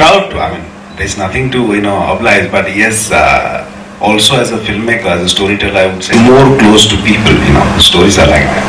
proud. I mean, there's nothing to oblige, but yes, also as a filmmaker, as a storyteller, I would say more close to people. Stories are like that.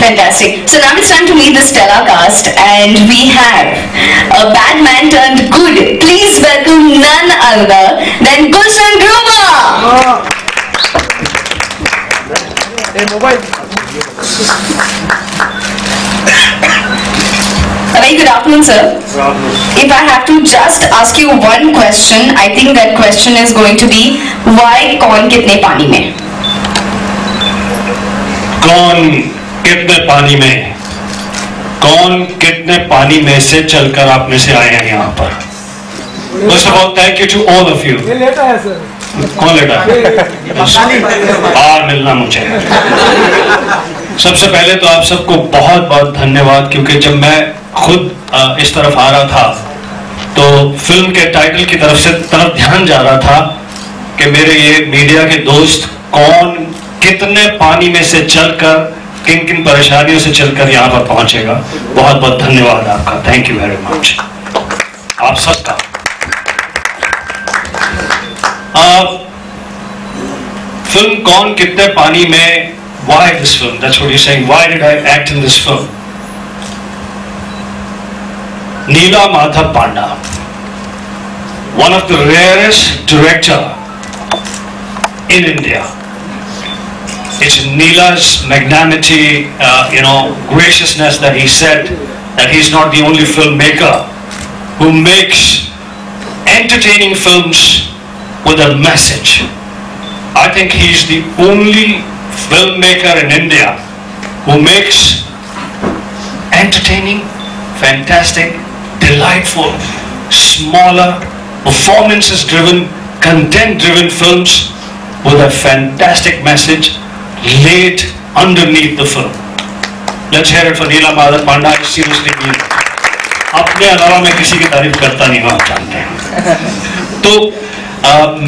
Fantastic. So now it's time to meet the stellar cast, and we have a bad man turned good. Please welcome none other than Kunal Kapoor. A very good afternoon, sir. If I have to just ask you one question, I think that question is going to be, why Kaun Kitne Paani mein? कौन कितने पानी में, कौन कितने पानी में से चलकर आप में से आए हैं यहाँ पर. First of all, thank you to all of you. ये लेटा है सर. कौन लेटा है? बाहर मिलना मुझे. सबसे पहले तो आप सबको बहुत बहुत धन्यवाद, क्योंकि जब मैं खुद इस तरफ आ रहा था तो फिल्म के टाइटल की तरफ ध्यान जा रहा था कि मेरे ये मीडिया के दोस्त कौन कितने पानी में से चलकर, किन किन परेशानियों से चलकर यहाँ पर पहुंचेगा. बहुत बहुत धन्यवाद आपका. थैंक यू वेरी मच आप सबका. फिल्म कौन कितने पानी में, why this film? That's what you're saying. Why did I act in this film? Neela Madhav Panda, one of the rarest director in India. It's Neela's magnanimity, graciousness that he said that he's not the only filmmaker who makes entertaining films with a message. I think he's the only filmmaker in India who makes entertaining, fantastic, delightful, smaller, performances-driven, content-driven films with a fantastic message laid underneath the film. Let's hear it for Neela Madhav Panda. I seriously mean it. अपने अलावा मैं किसी की तारीफ करता नहीं हूँ, आप जानते हैं. तो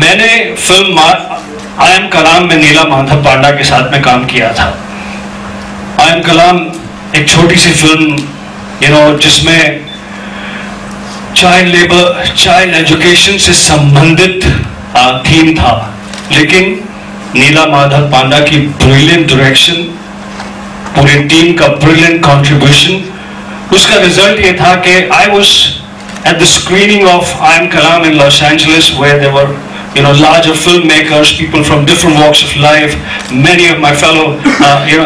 मैंने फिल्म आई एम कलाम में नीला माधव पांडा के साथ में काम किया था. आई एम कलाम एक छोटी सी फिल्म जिसमें चाइल्ड लेबर, चाइल्ड एजुकेशन से संबंधित थीम था, लेकिन नीला माधव पांडा की ब्रिलियंट डायरेक्शन, पूरी टीम का ब्रिलियंट कंट्रीब्यूशन, उसका रिजल्ट ये था कि I was at the screening of I am Kalam in Los Angeles, where there were larger filmmakers, people from different walks of life, many of my fellow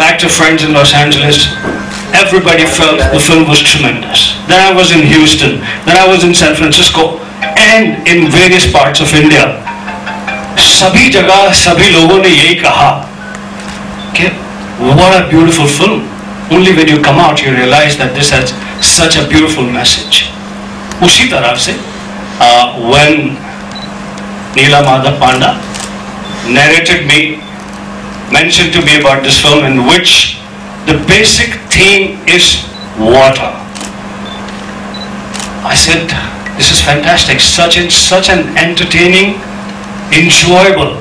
actor friends in Los Angeles. Everybody felt the film was tremendous. Then I was in Houston, then I was in San Francisco, and in various parts of India. सभी जगह सभी लोगों ने यही कहा कि what a beautiful film. Only when you come out you realize that this has such a beautiful message. उसी तरह से when Neela Madhav Panda narrated me, mentioned to me about this film, in which the basic theme is water, I said, this is fantastic. Such an entertaining, enjoyable,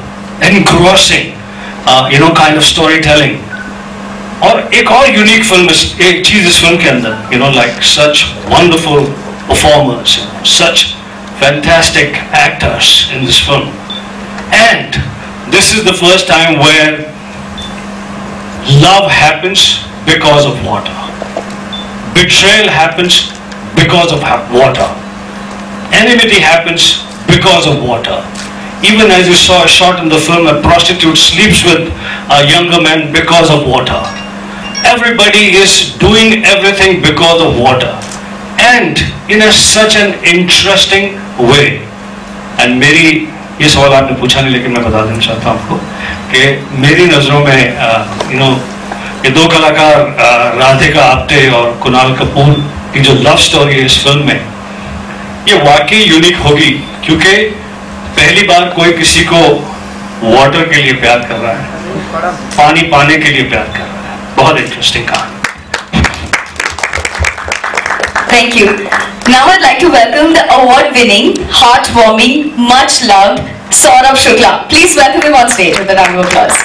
engrossing, kind of storytelling. और एक और unique film, एक चीज इस film के अंदर, like such wonderful performers, such fantastic actors in this film, and this is the first time where love happens because of water, betrayal happens because of water, enmity happens because of water. Even as you saw a shot in the film, a prostitute sleeps with a younger man because of water. Everybody is doing everything because of water, and in such an interesting way. And मेरी ये सवाल आपने पूछा नहीं, लेकिन मैं बता देना चाहता हूँ आपको कि मेरी नज़रों में ये दो कलाकार राधिका आप्टे और कुणाल कपूर की जो लव स्टोरी है इस फिल्म में, ये वाकई यूनिक होगी, क्योंकि पहली बार कोई किसी को वाटर के लिए प्यार कर रहा है, पानी पाने के लिए प्यार कर रहा है. बहुत इंटरेस्टिंग कहानी. Thank you. Now I'd like to welcome the award-winning, heartwarming, much-loved Saurabh Shukla. Please welcome him on stage with a round of applause.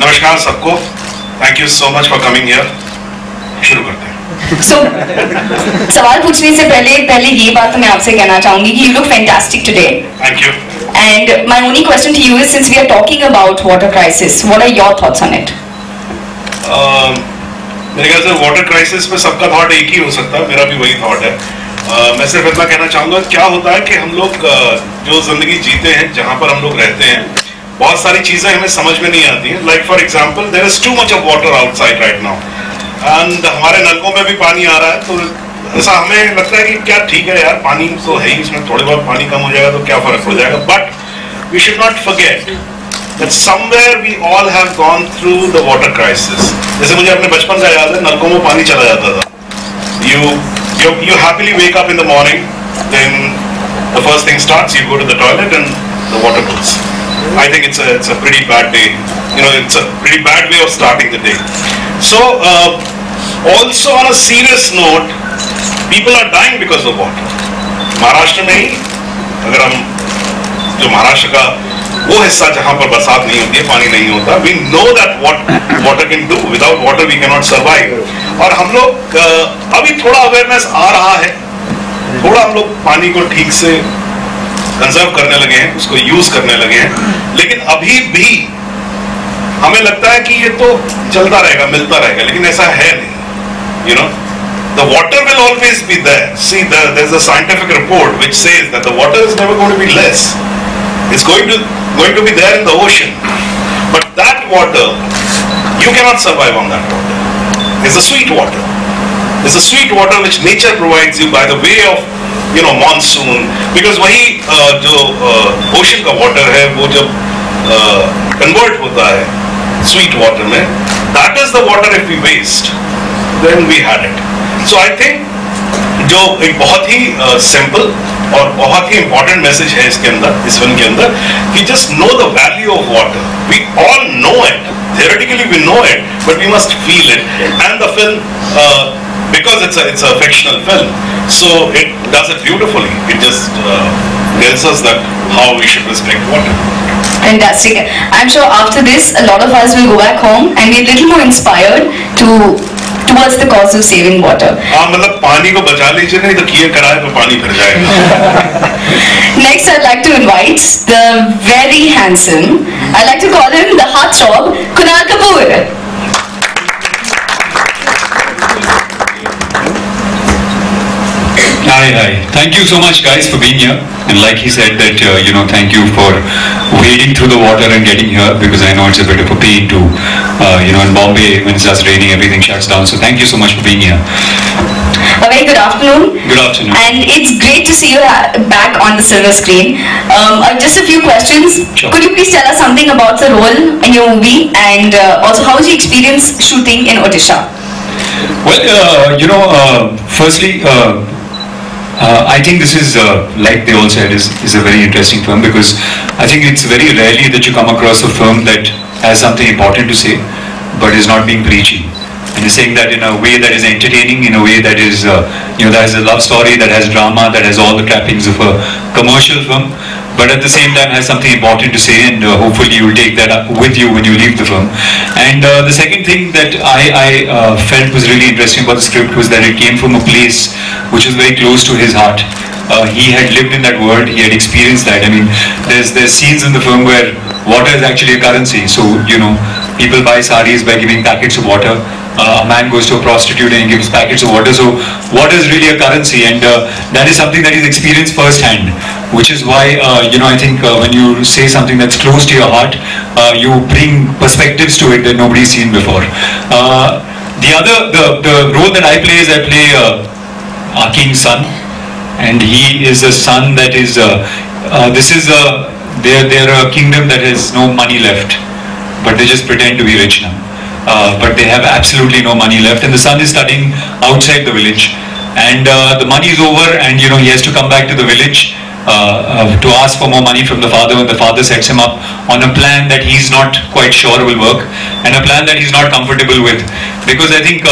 नमस्कार सबको. Thank you so much for coming here. शुरू करते हैं. So, सवाल पूछने से पहले ये बात तो मैं आपसे कहना चाहूंगी कि you look fantastic today. Thank you. And my only question to you is, since we are talking about water crisis, what are your thoughts on it? मेरे ख्याल से वाटर क्राइसिस में सबका थॉट एक ही हो सकता है, मेरा भी वही थॉट है. मैं सिर्फ इतना कहना चाहूँगा, क्या होता है कि हम लोग जो जिंदगी जीते हैं, जहाँ पर हम लोग रहते हैं, बहुत सारी चीज़ें हमें समझ में नहीं आती हैं. Like for example, there is too much of water outside right now, and हमारे नलकों में भी पानी आ रहा है, तो ऐसा हमें लगता है कि क्या ठीक है यार, पानी तो है ही, इसमें थोड़े बहुत पानी कम हो जाएगा तो क्या फर्क पड़ जाएगा. But we should not forget that somewhere we all have gone through the water crisis. जैसे मुझे अपने बचपन का याद है, नलकों में पानी चला जाता था. You happily wake up in the morning, then the first thing starts, you go to the toilet and the water goes. I think it's a pretty bad day. You know, it's a pretty bad way of starting the day. So also on a serious note, people are dying because of water. Maharashtra में ही, अगर हम जो महाराष्ट्र का वो हिस्सा जहां पर बरसात नहीं होती है, पानी नहीं होता, we know that what water can do. Without water we cannot survive. और हम लोग अभी थोड़ा अवेयरनेस आ रहा है, थोड़ा हम लोग पानी को ठीक से कंजर्व करने लगे हैं, उसको यूज करने लगे हैं, लेकिन अभी भी हमें लगता है कि ये तो चलता रहेगा, मिलता रहेगा, लेकिन ऐसा है नहीं. You know, the water will always be there. See, there's a scientific report which says that the water is never going to be less. It's going to be there in the ocean, but that water, you cannot survive on that water. It's a sweet water. It's a sweet water which nature provides you by the way of, you know, monsoon. Because वही जो ocean का water है, वो जब convert होता है sweet water में, that is the water if we waste, then we had it. So I think जो एक बहुत ही सिंपल और बहुत ही इंपॉर्टेंट मैसेज है इसके अंदर, इस फिल्म के अंदर, कि just know the value of water. We all know it, theoretically we know it, but we must feel it. And the film, because it's a fictional film, so it does it beautifully. It just tells us that how we should respect water. Fantastic. I'm sure after this, a lot of us will go back home and be a little more inspired towards the cause of saving water. हाँ, मतलब पानी को बचा लीजिए, नहीं तो किए कराए तो पानी फिर जाएगा. Next, I'd like to invite the very handsome, I'd like to call him the heartthrob, Kunal Kapoor. Hi. Thank you so much, guys, for being here. And like he said that, thank you for wading through the water and getting here, because I know it's a bit of a pain to, in Bombay, when it starts raining, everything shuts down. So thank you so much for being here. A very good afternoon. Good afternoon. And it's great to see you back on the silver screen. Just a few questions. Sure. Could you please tell us something about the role in your movie, and also how was your experience shooting in Odisha? Well, firstly, I think this is, like they all said, is a very interesting film, because I think it's very rarely that you come across a film that has something important to say, but is not being preachy. And is saying that in a way that is entertaining, in a way that is, that has a love story, that has drama, that has all the trappings of a commercial film, but at the same time has something important to say, and hopefully you will take that up with you when you leave the film. And the second thing that I felt was really interesting about the script was that it came from a place which is very close to his heart. He had lived in that world, he had experienced that. I mean, there's scenes in the film where water is actually a currency. So, people buy saris by giving packets of water. A man goes to a prostitute and he gives packets of water. So water is really a currency, and that is something that is experienced firsthand, which is why I think when you say something that's close to your heart, you bring perspectives to it that nobody's seen before. The role that I play is I play a king's son, and he is a son that is they're a kingdom that has no money left, but they just pretend to be rich now. But they have absolutely no money left, and the son is studying outside the village, and the money is over, and he has to come back to the village to ask for more money from the father, and the father sets him up on a plan that he's not quite sure will work, and a plan that he's not comfortable with, because I think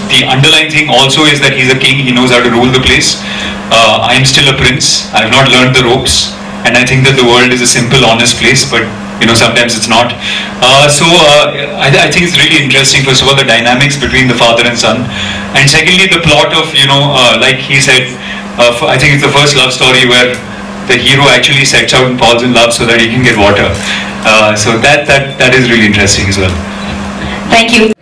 the underlying thing also is that he's a king, he knows how to rule the place. I'm still a prince, I've not learned the ropes, and I think that the world is a simple, honest place, but sometimes it's not. I think it's really interesting, first of all, the dynamics between the father and son, and secondly the plot of, like he said, I think it's the first love story where the hero actually sets out and falls in love so that he can get water. So that is really interesting as well. Thank you.